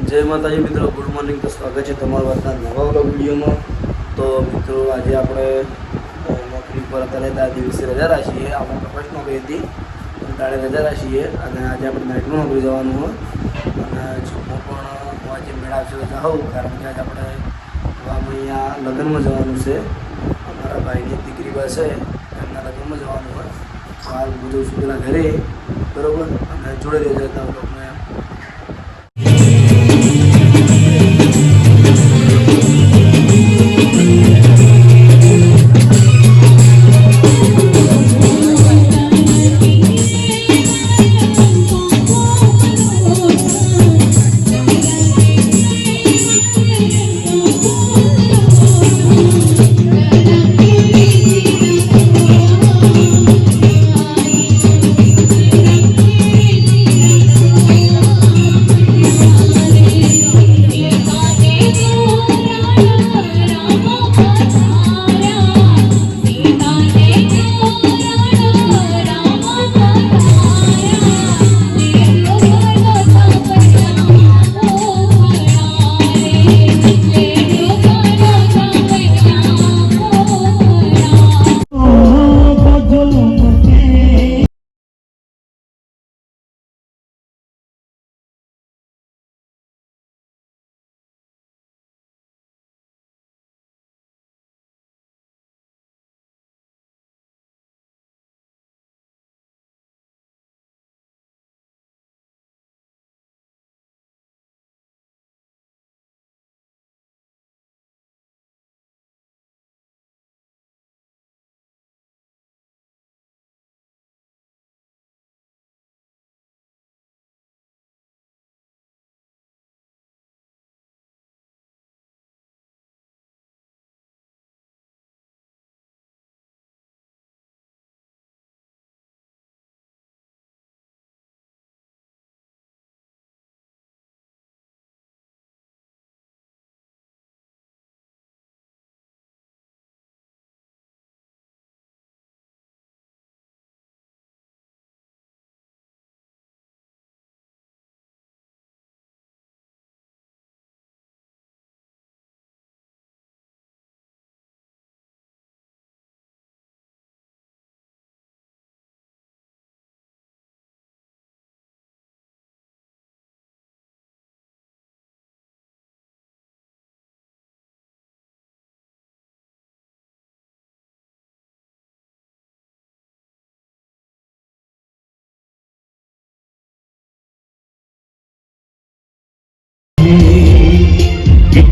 જય માતાજી મિત્રો, ગુડ મોર્નિંગ. તો સ્વાગત છે તમારું આજના નવા વ્લોગ વિડીયોમાં. તો મિત્રો આજે આપણે નોકરી પર અત્યારે દિવસે રજા રાખીએ. આપણે ફર્સ્ટ નોકરી હતી તારે રજા રાખીએ અને આજે આપણે નાઇટમાં નોકરી જવાનું હોય અને જીમમાં પણ આજે મેળાવશે તો જાઉં, કારણ કે આજે આપણે અહીંયા લગ્નમાં જવાનું છે. અમારા ભાઈની દીકરી બસ છે, એમના લગ્નમાં જવાનું હોય. હાલ બધું શું પેલા ઘરે બરાબર, અને જોડે રહેજો હતા લોકોને.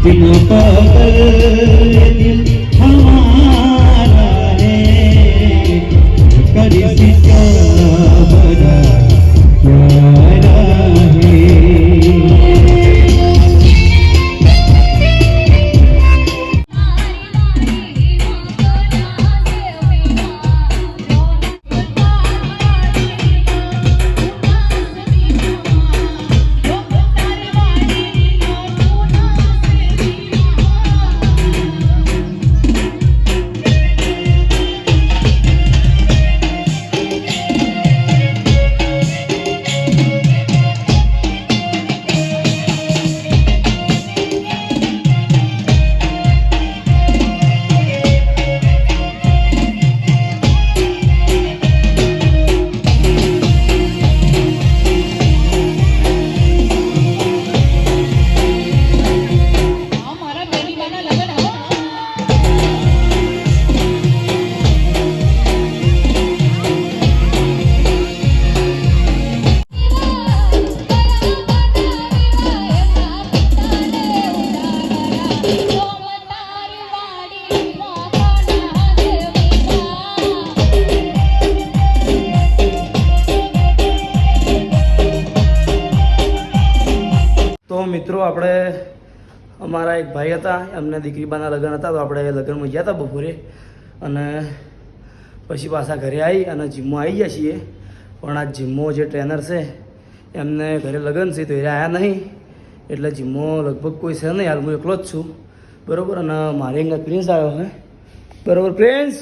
कितना पागल दिल हमारा है, करी सिता बड़ा प्यारा है. મિત્રો આપણે અમારા એક ભાઈ હતા, એમને દીકરીબાના લગ્ન હતા, તો આપણે લગ્નમાં ગયા હતા બપોરે અને પછી પાછા ઘરે આવી અને જીમમાં આવી ગયા છીએ. પણ આ જીમમાં જે ટ્રેનર છે એમને ઘરે લગ્ન છે તો એ આવ્યા નહીં, એટલે જીમમાં લગભગ કોઈ છે નહીં. હાલ હું એકલો જ છું બરાબર. અને મારે અહીંયા પ્રિન્સ આવ્યો હે બરાબર. પ્રિન્સ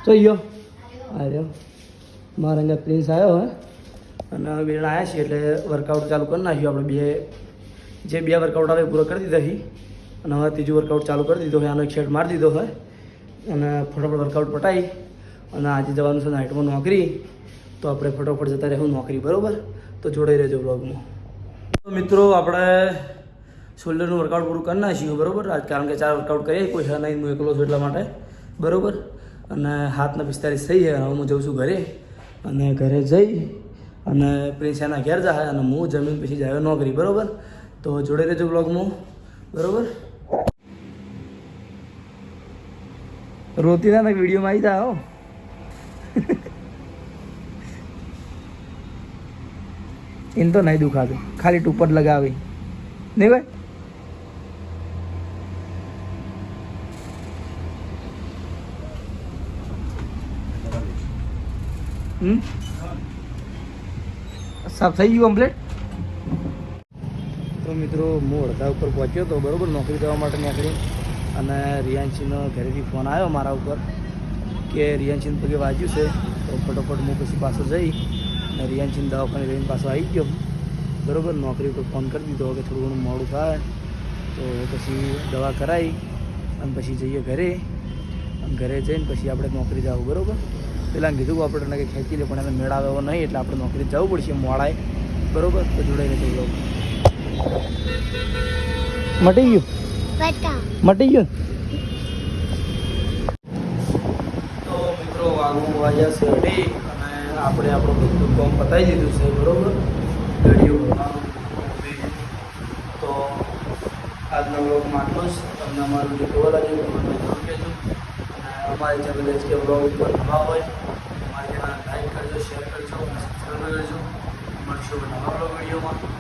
જોઈ ગયો આવ્યો, મારે અહીંયા પ્રિન્સ આવ્યો હે અને બેન આવ્યા છીએ એટલે વર્કઆઉટ ચાલુ કરી નાખ્યું આપણે બે જે 2 વર્કઆઉટ આવે એ પૂરો કરી દીધા છે અને હવે ત્રીજું વર્કઆઉટ ચાલુ કરી દીધો છે. આનો એક શેડ મારી દીધો હોય અને ફટાફટ વર્કઆઉટ પટાવી અને આજે જવાનું છે નાઇટમાં નોકરી. તો આપણે ફટાફટ જતા રહેવું નોકરી, બરાબર? તો જોડાઈ રહેજો બ્લોગમાં. તો મિત્રો આપણે શોલ્ડરનું વર્કઆઉટ પૂરું કરી નાખ્યું, બરાબર? આજ કારણ કે 4 વર્કઆઉટ કરીએ, કોઈ છે નહીં, હું એકલો છું એટલા માટે, બરાબર? અને 7:45 થઈ છે. હવે હું જઉં છું ઘરે અને ઘરે જઈ અને પ્રિન્સ એના ઘેર જાય અને હું જમીન પછી જાય નોકરી, બરાબર? તો જોડે રહેજો બ્લોગમાં, બરાબર? રોતી ના વિડીયોમાં આવી જાય હો. એને તો નહીં દુખાતું, ખાલી ટૂપર લગાવી નહીં ભાઈ. સાફ થઈ ગયું કમ્પ્લીટ. તો મિત્રો હું અડધા ઉપર પહોંચ્યો હતો, બરાબર? નોકરી જવા માટે નીકળી અને રિયાન્શીનો ઘરેથી ફોન આવ્યો મારા ઉપર કે રિયાન્શીને પગે વાગ્યું છે. તો ફટોફટ હું પછી પાછો જઈ અને રિયાન્શીને દવાખાને લઈને પાછો આવી ગયો, બરાબર? નોકરી ઉપર ફોન કરી દીધો કે થોડું ઘણું મોડું થાય તો પછી દવા કરાવી અને પછી જઈએ ઘરે અને ઘરે જઈને પછી આપણે નોકરી જવું, બરાબર? પહેલાં કીધું આપણે કે ખેંચી લે, પણ એને મેળ આવે એવો નહીં એટલે આપણે નોકરી જવું પડશે મોડાય, બરાબર? તો જોડાઈને જઈ મટી ગયું, મટી ગયું. તો મિત્રો આગળ વાગ્યા છે 2 અને આપણે આપણું બધું કામ પતાવી દીધું છે, બરાબર? ગાડીઓ ભરવાનું. તો આજના બ્લોગમાં આટલું જ. તમને અમારું જે કેવો લાગ્યું તમને જરૂર કહેજો અને અમારી ચેનલ કે બ્લોગ ઉપર નવા હોય અમારી ચેનલ લાઈક કરજો, શેર કરજો અને સબસ્ક્રાઈબ કરજો. મળશું નવા બ્લોગ વિડીયોમાં.